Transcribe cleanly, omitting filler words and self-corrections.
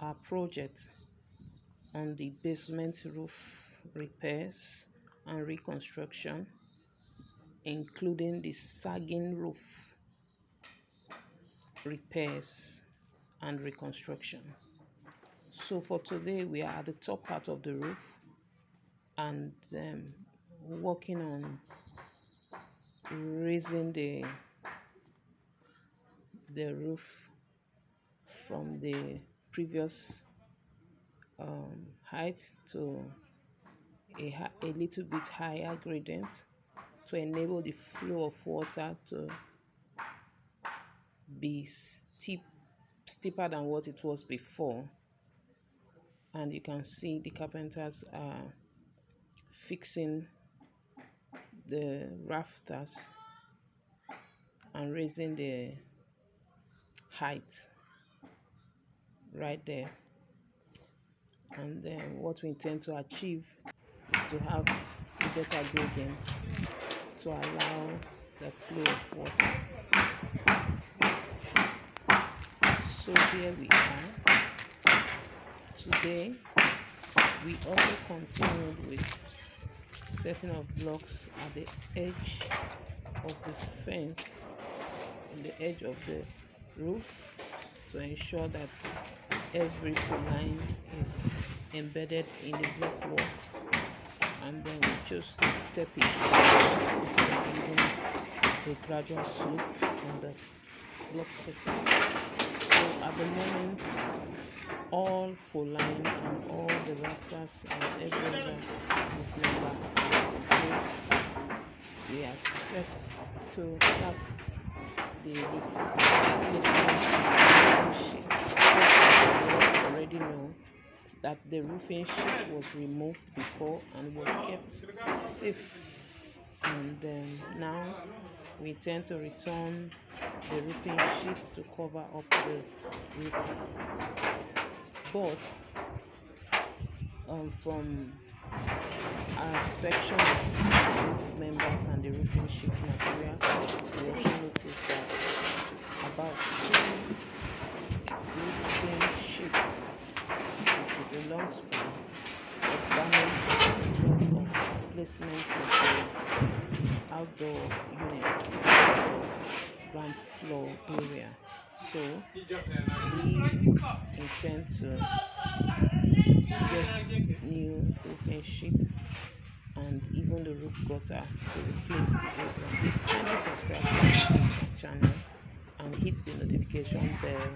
our project on the basement roof repairs and reconstruction, including the sagging roof repairs and reconstruction. So for today, we are at the top part of the roof and working on raising the roof from the previous height to a little bit higher gradient to enable the flow of water to be steeper than what it was before. And you can see the carpenters are fixing the rafters and raising the height right there. And then what we intend to achieve is to have a better gradient to allow the flow of water. So here we are. Today we also continued with setting of blocks at the edge of the fence, on the edge of the roof, to ensure that every pole line is embedded in the block work, and then we chose to step it instead of using a gradual slope on the block setting. So at the moment, all pole line and all the rafters and every other roof member are in place. We are set to start the replacement of the roofing sheet. Of course, you already know that the roofing sheet was removed before and was kept safe, and now we intend to return the roofing sheet to cover up the roof. But from our inspection of roof members and the roofing sheet material, we also noticed that about 2 roofing sheets, which is a long span, was damaged as a result of placement of the outdoor units in the ground floor area. So we intend to get new roofing sheets and even the roof gutter to replace the old one. Kindly subscribe to our channel and hit the notification bell